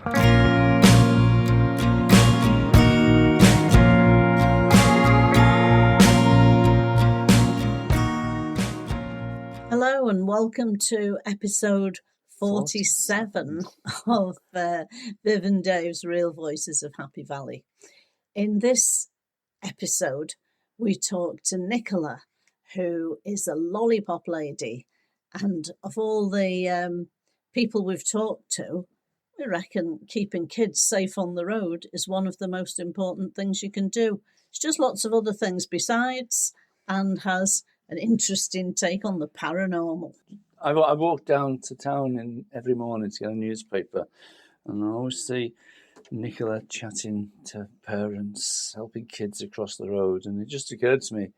Hello and welcome to episode 47 of Viv and Dave's Real Voices of Happy Valley. In this episode, we talk to Nicola, who is a lollipop lady. And of all the people we've talked to, we reckon keeping kids safe on the road is one of the most important things you can do. It's just lots of other things besides, and has an interesting take on the paranormal. I walk down to town every morning to get a newspaper, and I always see Nicola chatting to parents, helping kids across the road, and it just occurred to me,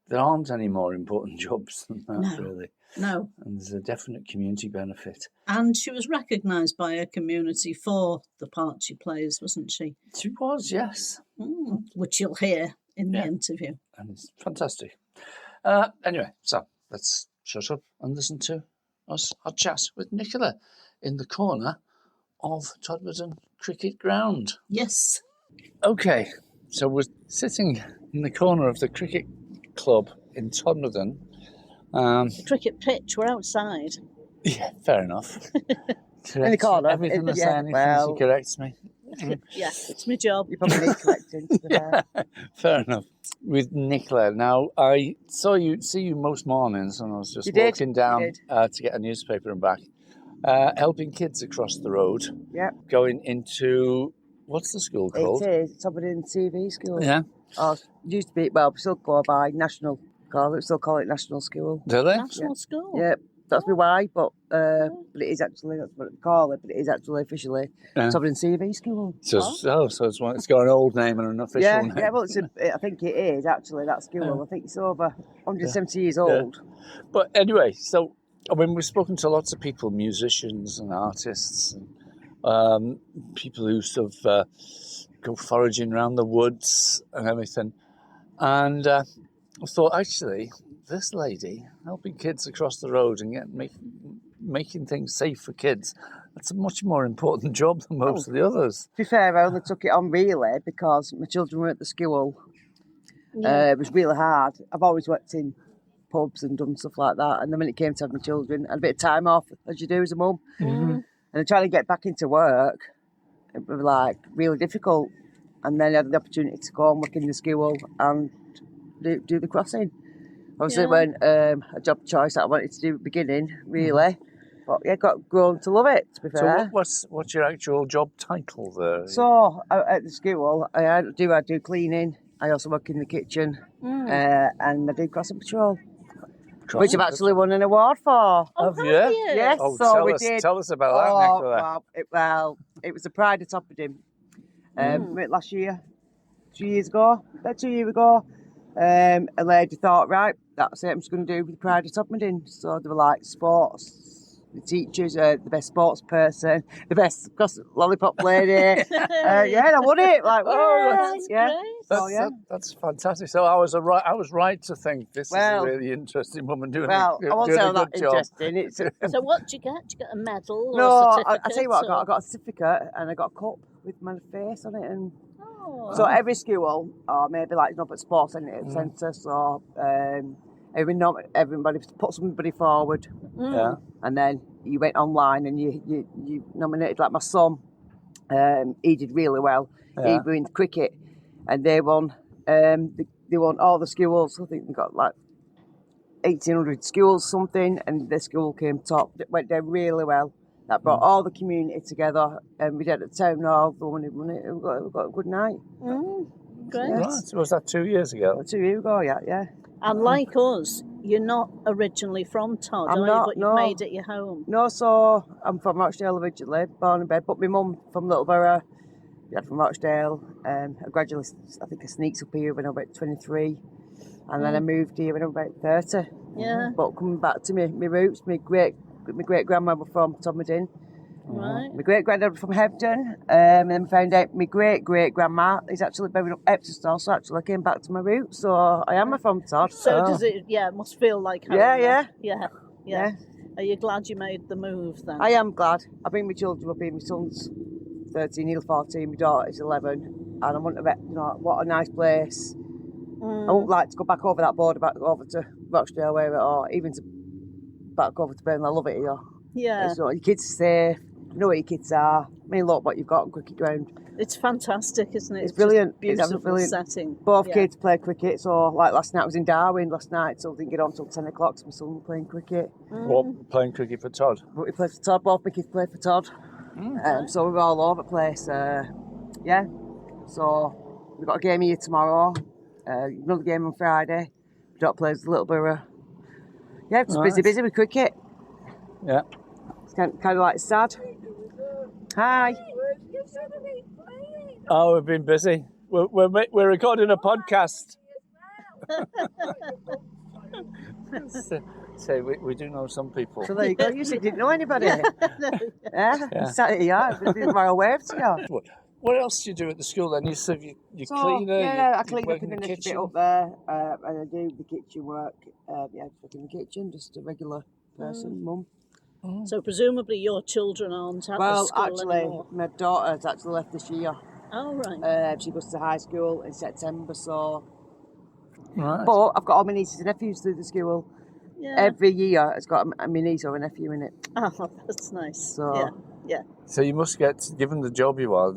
there aren't any more important jobs than that, really. No. And there's a definite community benefit. And she was recognised by her community for the part she plays, wasn't she? She was, yes. Which you'll hear in the interview. And it's fantastic. Anyway, so let's shut up and listen to our chat with Nicola in the corner of Todmorden Cricket Ground. Yes. Okay, so we're sitting in the corner of the cricket club in Todmorden. The cricket pitch, we're outside. Yeah, fair enough. In the corner. Everything I say, she corrects me. Yeah, it's my job. You probably need correcting. Fair enough. With Nicola, now I see you most mornings when I was just walking down to get a newspaper and back, helping kids across the road. Yeah. Going into, what's the school called? It is. Todmorden TV School. Yeah. Oh, it used to be, well, we still go by National. We still call it National School. Do they? National School? Yeah. That's me why, but it is actually, that's what we call it, but it is actually officially Todmorden TV School. So it's got an old name and an official name. Yeah, well, I think it is actually, that school. Yeah. I think it's over 170 years old. But anyway, so, I mean, we've spoken to lots of people, musicians and artists, and people who sort of go foraging around the woods and everything. And I thought, actually, this lady helping kids across the road and making things safe for kids, that's a much more important job than most of the others. To be fair, I only took it on really because my children were at the school. It was really hard. I've always worked in pubs and done stuff like that, and then when it came to have my children, I had a bit of time off, as you do as a mum. Mm-hmm. And trying to get back into work, it was like really difficult. And then I had the opportunity to go and work in the school and do the crossing. Obviously, when a job choice that I wanted to do at the beginning, really. But yeah, got grown to love it, to be fair. So what's your actual job title there? So, at the school, I do cleaning. I also work in the kitchen. And I do crossing patrol. Which I've actually won an award for. Have you? Yes, oh, so we did. Tell us about that, Nicola. Well, it was the Pride of Todmorden. Last year, 2 years ago, about 2 years ago. A lady thought, right, that's it, I'm just going to do the Pride of Todmorden. So they were like sports, the teachers, the best sports person, the best lollipop lady. And I won it. Like, whoa, that's fantastic. So I was right to think this is a really interesting woman doing a good job. I won't say that interesting. So what did you get? Did you get a medal? No, or a certificate, I tell you what, I got a certificate and I got a cup with my face on it. And so every school, or maybe like at sports centre, so everybody put somebody forward, and then you went online and you nominated, like my son, he did really well. He was in cricket, and they won. They won all the schools. I think they got like 1,800 schools, something, and their school came top. It went down really well. That brought all the community together, and we did it at town hall. The one who won it, we got a good night. Great. Right. So was that 2 years ago? 2 years ago, yeah. And like us, you're not originally from Todd, are you? But you made it your home. No, so I'm from Rochdale originally, born and bred, but my mum from Littleborough, dad from Rochdale. I gradually, I think I sneaked up here when I was about 23, and then I moved here when I was about 30. Yeah. But coming back to my roots, my great grandmother from Todmorden. Right. My great granddad from Hebden, and then found out my great grandma is actually buried up Epsom, so actually I came back to my roots. So I am from Todd. So does it? Yeah, it must feel like home. Yeah. Are you glad you made the move then? I am glad. I bring my children up here, my sons. 13, nearly 14. My daughter's 11, and I want to bet, what a nice place. I wouldn't like to go back over that border, back over to Rochdale, or even to back over to Burnley. I love it here. Yeah. Your kids are safe. You know where your kids are. I mean, look what you've got on cricket ground. It's fantastic, isn't it? It's brilliant. Just beautiful it's brilliant setting. Both kids play cricket. So, like last night, I was in Darwin last night, so I didn't get on till 10 o'clock. So my son was playing cricket. What, playing cricket for Todd? But we played for Todd. Both my kids played for Todd. So we were all over the place. Yeah. So we've got a game here tomorrow. Another game on Friday. My daughter plays a little bit of. Yeah, just busy with cricket. Yeah. It's kind of like sad. Hi. Oh, we've been busy. We're recording a podcast. So we do know some people. So there you go. You said you didn't know anybody. Yeah. Sat here. Didn't my wave to you. What else do you do at the school then? You cleaner? Yeah, I you clean work up in the kitchen? bit up there, and I do the kitchen work. Work in the kitchen, just a regular person, mum. So presumably your children aren't at the Well, school actually, anymore. my daughter's actually left this year. Oh, right. She goes to high school in September, so. Right. But I've got all my nieces and nephews through the school. Yeah. Every year, it's got a my niece or a nephew in it. Oh, that's nice. So- Yeah. So you must get, given the job you are,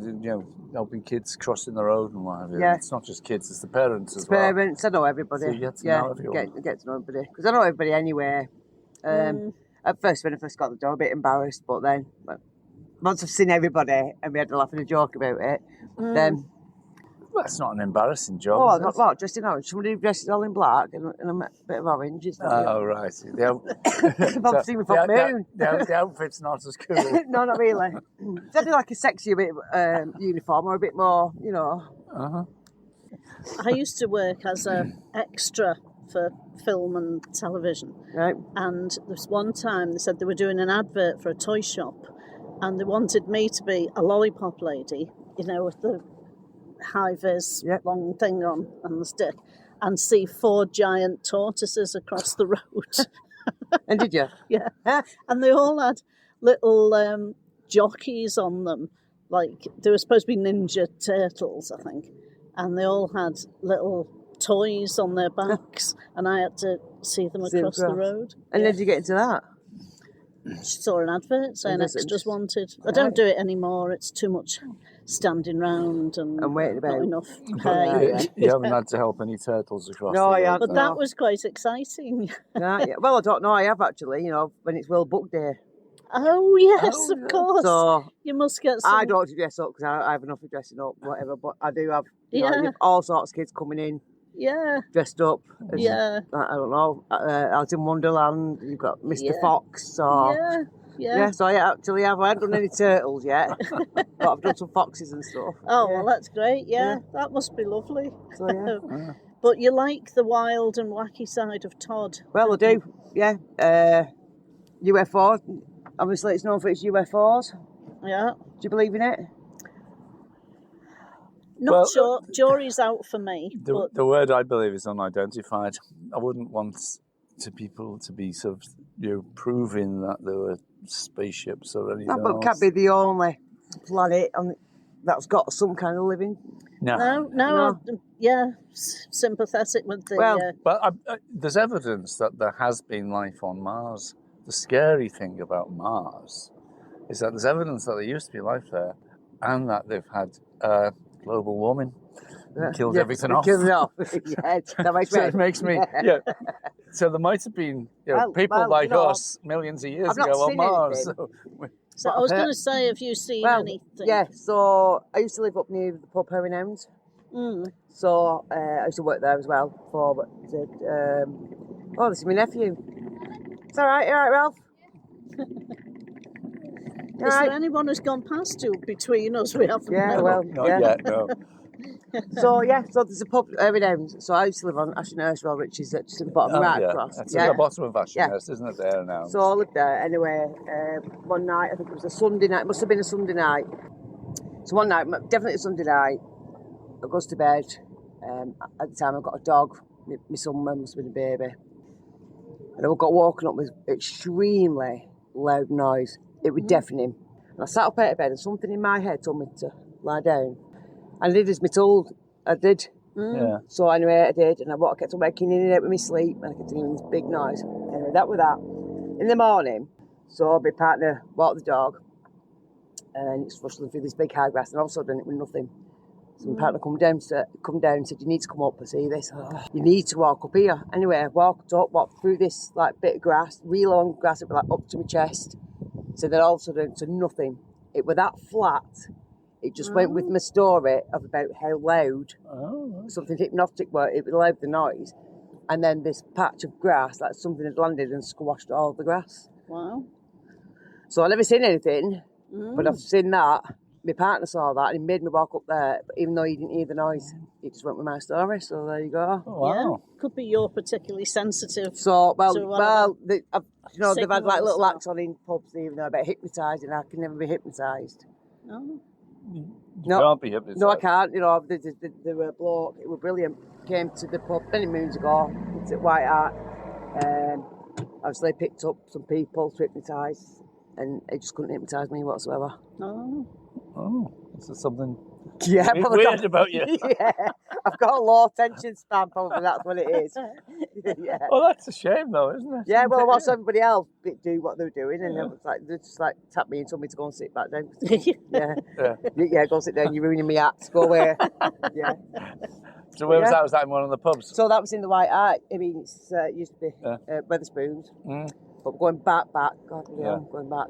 helping kids crossing the road and what have you. Yeah. It's not just kids, it's the parents as well. Parents, I know everybody. So you get to know everyone. Get to know everybody. Because I know everybody anyway. At first, when I first got the job, a bit embarrassed, but then once I've seen everybody and we had a laugh and a joke about it, then. Well, it's not an embarrassing job. Oh, is it? not what, dressed in orange. Somebody who dresses all in black and a bit of orange. Is that Oh, right. I've seen me from Moon. The outfit's not as cool. No, not really. It's like a sexier bit uniform or a bit more, Uh-huh. I used to work as an extra for film and television. Right. And there was one time they said they were doing an advert for a toy shop and they wanted me to be a lollipop lady, with the high-vis long thing on and the stick, and see 4 giant tortoises across the road. And did you? Yeah. And they all had little jockeys on them, like they were supposed to be Ninja Turtles, I think. And they all had little toys on their backs, and I had to see them across the road. And then did you get into that? Saw an advert saying Was it? extras wanted. I don't do it anymore. It's too much standing round and waiting about. not enough Yeah, pay. yeah. You haven't had to help any turtles across No, the I road. haven't. But that was quite exciting. Yeah. Well, I don't know. I have actually, when it's World Book Day. Oh, yes, of course. So You must get some... I don't dress up because I have enough of dressing up, whatever. But I do have, you have all sorts of kids coming in Yeah. dressed up. As, Yeah. I don't know. Alice in Wonderland. You've got Mr. Fox. So Yeah. so I actually have. I haven't done any turtles yet, but I've done some foxes and stuff. Oh, well, that's great. Yeah, that must be lovely. So yeah. But you like the wild and wacky side of Todd. Well, I do. Yeah. UFO. Obviously, it's known for its UFOs. Yeah. Do you believe in it? Not sure. Jury's out for me. But The word I believe is unidentified. I wouldn't want people to be sort of, proving that there were spaceships or anything No, but it else. can't be the only planet that's got some kind of living. No. Sympathetic with the... Well, But there's evidence that there has been life on Mars. The scary thing about Mars is that there's evidence that there used to be life there and that they've had global warming. Killed everything off. Killed it off. Yeah, that makes So sense. it makes me, So there might have been people like us millions of years I've not ago on seen Mars. anything. So I was going to say, have you seen anything? Yeah, so I used to live up near the pub Herring Hounds. So I used to work there as well. This is my nephew. It's all right, Ralph? Is there anyone who's gone past you between us? We haven't. Yeah, known? well, Not yet, no. So there's a pub Herring Hounds. So I used to live on Ashenhurst Road, which is just at the bottom right across. That's at the bottom of Ashenhurst, isn't it, there now? So I lived there anyway. One night, I think it was a Sunday night. It must have been a Sunday night. So one night, definitely a Sunday night, I goes to bed. At the time, I got a dog. My son must have been a baby. And I got woken up with extremely loud noise. It was deafening. And I sat up out of bed and something in my head told me to lie down. And I did as me told. I did. Yeah. So anyway, I did. And I kept on waking in and out with my sleep. And I kept hearing this big noise. Anyway, that was that. In the morning, so my partner walked the dog. And it's rustling through this big high grass. And all of a sudden, it was nothing. So my partner come down and said, you need to come up and see this. You need to walk up here. Anyway, I walked through this like bit of grass, real long grass, it was like up to my chest. So then all of a sudden, to nothing. It was that flat. It just went with my story of about how loud something hypnotic was. It was loud, the noise. And then this patch of grass, like something had landed and squashed all the grass. Wow. So I've never seen anything, but I've seen that. My partner saw that and he made me walk up there, but even though he didn't hear the noise, he just went with my story. So there you go. Oh, wow. Yeah. Could be you're particularly sensitive. So, they've had like little signals. acts on in pubs, even though about hypnotising. I can never be hypnotised. Oh. You No. can't be hypnotised. No, I can't. You know, there were a bloke, it was brilliant, came to the pub many moons ago. It's at White Hart. Obviously picked up some people to hypnotise and it just couldn't hypnotise me whatsoever. Oh. Oh, is there something Yeah, weird about you? Yeah, I've got a low attention span, probably that's what it is. Yeah. Well, that's a shame, though, isn't it? Yeah, well, I watched everybody else do what they were doing, and it was like they just like tapped me and told me to go and sit back down. Yeah, go sit down. You're ruining my act. Go away. Yeah. So where was that? Was that in one of the pubs? So that was in the White Hart. I mean, it used to be Wetherspoons, but going back, God, going back.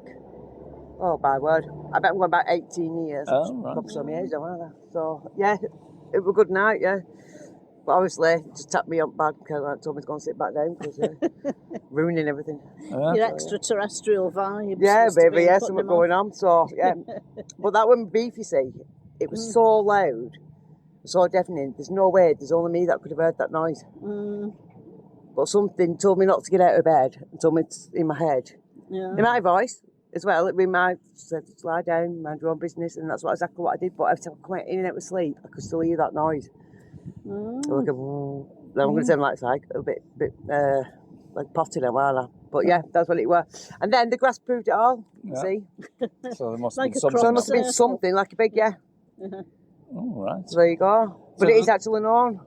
Oh my word! I bet I'm going back 18 years. Oh, right. Probably some years, don't I? So yeah, it was a good night. Yeah. But obviously, just tapped me up back and told me to go and sit back down because ruining everything. Your extraterrestrial vibes. Yeah, must have baby, been yeah, putting something them going on. So, yeah. But that wasn't beef, you see. It was so loud, so deafening. There's no way, there's only me that could have heard that noise. But something told me not to get out of bed and told me it's in my head. Yeah. In my voice as well. It said, lie down, mind your own business, and that's exactly what I did. But every time I went in and out of sleep, I could still hear that noise. Like I'm going to sound like a little bit like potty now, aren't I? But yeah, that's what it was. And then the grass proved it all, you see. So there must Like be a something. So there must have been something, like a big, Oh, right. So there you go. But it is actually known.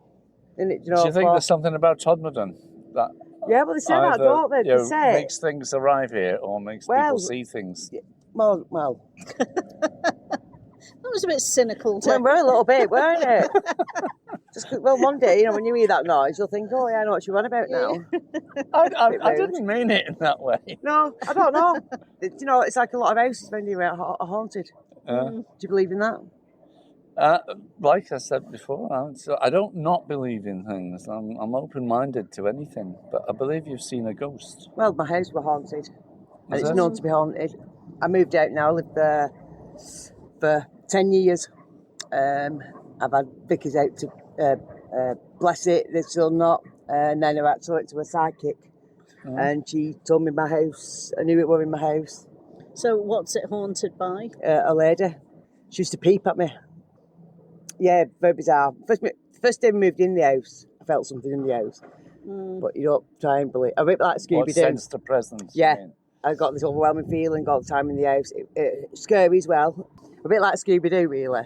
Isn't it? You know, Do you think there's something about Todmorden that yeah, well, they say that, either, don't they? They say makes things arrive here or makes people see things? Well. That was a bit cynical. Well, we're a little bit, weren't it? Just 'cause, well, one day, when you hear that noise, you'll think, oh, yeah, I know what you're on about now. I didn't mean it in that way. No, I don't know. It's like a lot of houses around here are haunted. Do you believe in that? Like I said before, I don't not believe in things. I'm open-minded to anything, but I believe you've seen a ghost. Well, my house was haunted, and it's it? known to be haunted. I moved out now. I lived there for 10 years. I've had Vicky's out to bless it, they're still not. And then I told it to a psychic, and she told me my house. I knew it were in my house. So what's it haunted by? A lady. She used to peep at me. Yeah, very bizarre. First day we moved in the house, I felt something in the house. But you don't try and believe. A bit like Scooby-Doo. What sense the presence? Yeah. I got this overwhelming feeling all the time in the house. It's scary as well. A bit like Scooby-Doo, really.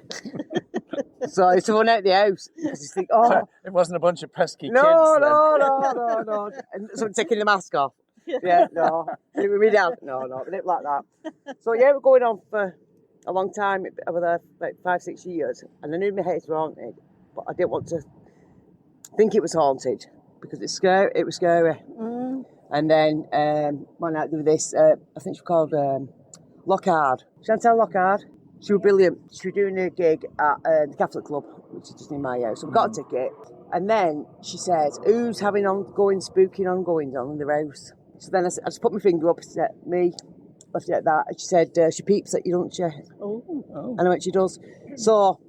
So I used to run out the house. I just think, oh. It wasn't a bunch of pesky kids. No. And someone taking the mask off. Yeah, no. It was me down. No, but it like that. So yeah, we're going on for a long time. I was there for about 5-6 years. And I knew my house was haunted, but I didn't want to think it was haunted because it's scary. It was scary. And then one night do this, I think she was called Lockhard. Chantal Lockhard. She was brilliant. She was doing a gig at the Catholic Club, which is just near my house. So we got a ticket. And then she says, who's having spooky ongoings on in their house? So then I just put my finger up, said, me, left it at that. And she said, she peeps at you, don't she? Oh. And I went, she does. So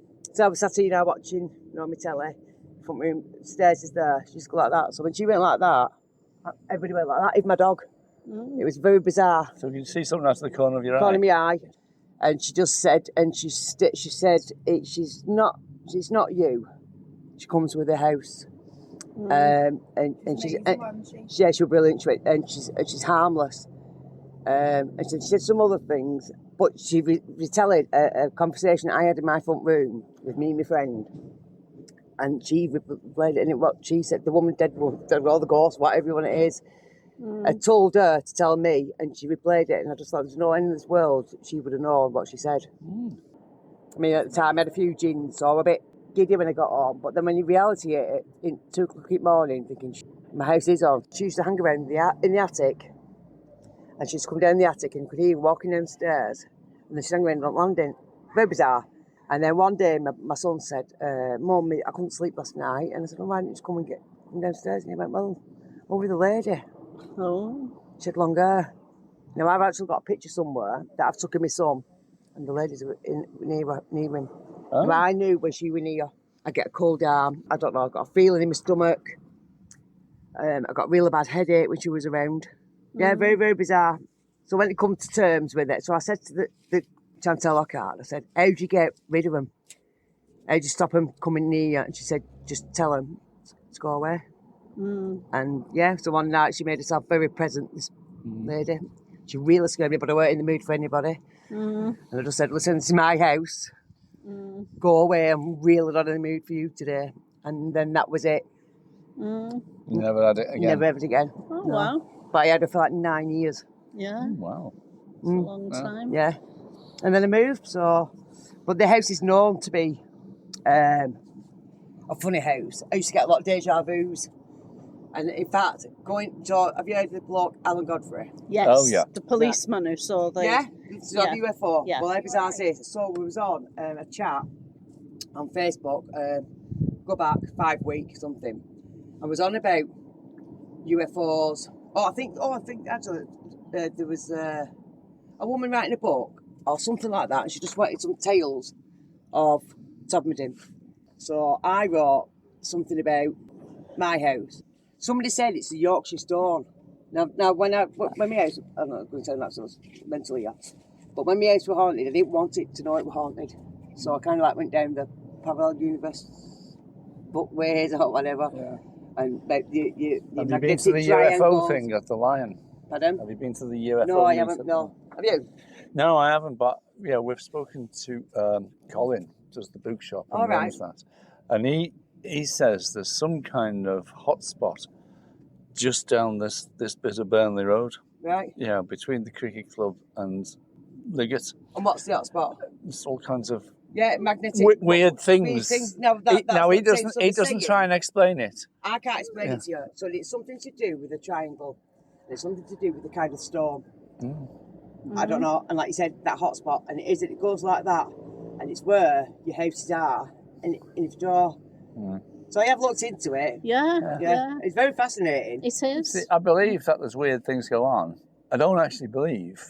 I was sat here watching, my telly. Front room, stairs is there. She just go like that. So when she went like that, everybody went like that, even my dog. It was very bizarre. So you can see something out of the corner of your Corner eye. of my eye. And she just said, she said, she's not you. She comes with the house. And she's, yeah, she was brilliant. And she's harmless. And she said some other things. But she retelling a conversation I had in my front room with me and my friend. And she replayed it, and what she said, the woman dead, or the ghost, whatever one it is, I told her to tell me, and she replayed it, and I just thought, there's no end in this world she would have known what she said. I mean, at the time, I had a few gins, so I was a bit giddy when I got home, but then when you reality it, in 2 o'clock in the morning, thinking, my house is on. She used to hang around in the attic, and she'd come down the attic, and you could hear her walking downstairs, and then she'd hang around on landing. Very bizarre. And then one day, my son said, Mum, I couldn't sleep last night. And I said, why didn't you just come downstairs? And he went, well, over the lady. Oh. She had long hair. Now, I've actually got a picture somewhere that I've took of my son, and the lady's near him. Oh. And I knew when she was near, I get a cold arm. I don't know, I got a feeling in my stomach. I got a really bad headache when she was around. Yeah, very, very bizarre. So when it come to terms with it, so I said to the Chantel Lockhart, I said, how do you get rid of them? How do you stop them coming near you? And she said, just tell them to go away. And yeah, so one night she made herself very present, this lady. She really scared me, but I weren't in the mood for anybody. And I just said, listen, this is my house. Go away, I'm really not in the mood for you today. And then that was it. You never had it again? Never had it again. Oh, no. Wow. But I had her for like 9 years. Yeah. Oh, wow. It's a long time. Yeah. And then I moved, so... But the house is known to be a funny house. I used to get a lot of deja vus. And in fact, have you heard of the bloke Alan Godfrey? Yes. Oh, yeah. The policeman who saw the... Yeah? Saw the UFO? Yeah. Well, how bizarre is this? So we was on a chat on Facebook, go back 5 weeks, something. I was on about UFOs. I think actually there was a woman writing a book or something like that, and she just wanted some tales of Todmorden. So I wrote something about my house. Somebody said it's the Yorkshire Stone. Now when my house, I'm not going to tell you that, so it's mentally, yeah. But when my house was haunted, I didn't want it to know it was haunted. So I kind of like went down the parallel universe bookways or whatever. Yeah. And like Have you been to the UFO thing at the Lion? Pardon? Have you been to the UFO? No, I haven't. No, have you? No, I haven't. But yeah, we've spoken to Colin, does the bookshop, and runs that, and he says there's some kind of hotspot just down this bit of Burnley Road. Right. Yeah, between the cricket club and Liggett. And what's the hotspot? There's all kinds of magnetic weird things. No, he doesn't try and explain it. I can't explain it to you. So it's something to do with the triangle. It's something to do with the kind of storm. I don't know. And like you said, that hotspot, and it goes like that, and it's where your houses are, and if you draw. So I have looked into it. Yeah. It's very fascinating. It is. See, I believe that there's weird things go on. I don't actually believe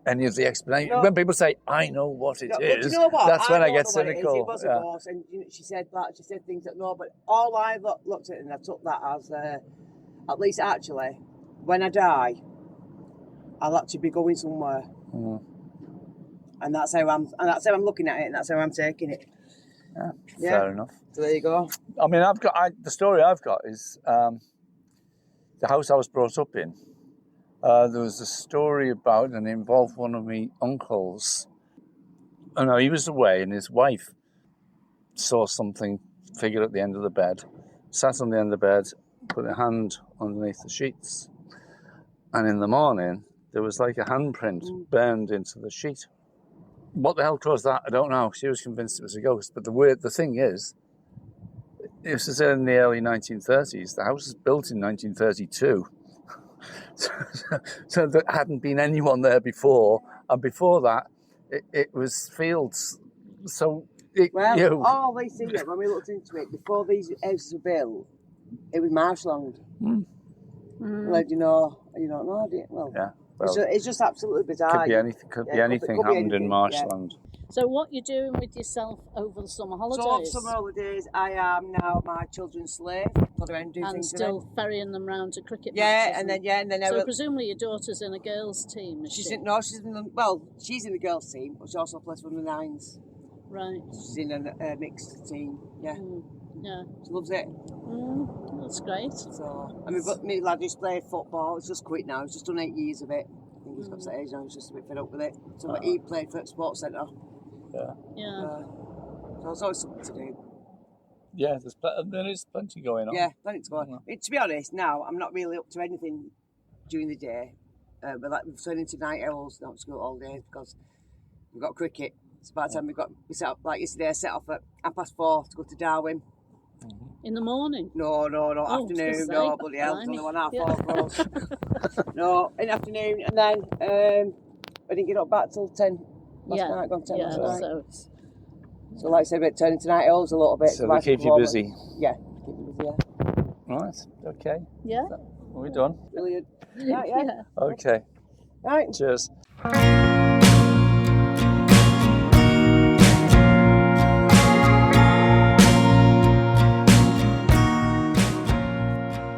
any of the explanation. No. When people say, I know what it is, you know what? that's when I get don't know what cynical. It was a ghost, and she said that. She said things that no, but all I looked at it, and I took that as at least actually, when I die, I'll actually be going somewhere, and that's how I'm looking at it, and that's how I'm taking it. Yeah, fair enough. So there you go. I mean, the story I've got is the house I was brought up in. There was a story about, and it involved one of my uncles. Oh no, he was away, and his wife saw something figure at the end of the bed, sat on the end of the bed, put a hand underneath the sheets, and in the morning there was like a handprint burned into the sheet. What the hell caused that? I don't know. She was convinced it was a ghost. But the thing is, this was in the early 1930s. The house was built in 1932. So there hadn't been anyone there before. And before that, it was fields. So, all they see it, when we looked into it, before these houses were built, it was marshland. Like, you don't know, do you? Well, yeah. Well, it's just absolutely bizarre. Could be anything happened in marshland. Yeah. So what you're doing with yourself over the summer holidays? So over summer holidays, I am now my children's slave. Put around do and things still ferrying them round to cricket matches. And then so presumably your daughter's in a girls' team. She's in the girls' team, but she also plays for the nines. Right. She's in a mixed team. Yeah. Yeah. She loves it. That's great. So, my lad just played football. He's just quit now. He's just done 8 years of it. I think He's got to that age now, he's just a bit fed up with it. So Uh-huh. he played for the sports centre. Yeah. So there's always something to do. Yeah, there is plenty going on. Yeah, plenty to go on. Yeah. To be honest, now I'm not really up to anything during the day. But like we've turned into night owls, not school all day because we've got cricket. So by the time we set up, like yesterday, I set off at 4:30 to go to Darwin. In the morning? No, I was afternoon. gonna say, No, bloody hell, it's blimey. only 1 Yeah. 4 for us. No, in the afternoon, and then I didn't get up back till 10 last night. Gone 10 last night. So it's So like I said, we're turning to night owls a little bit. So they keep you busy. Yeah, keep you busy. Yeah, Right. Okay. yeah. Are we done? brilliant. Right, yeah. Okay. Right. Cheers.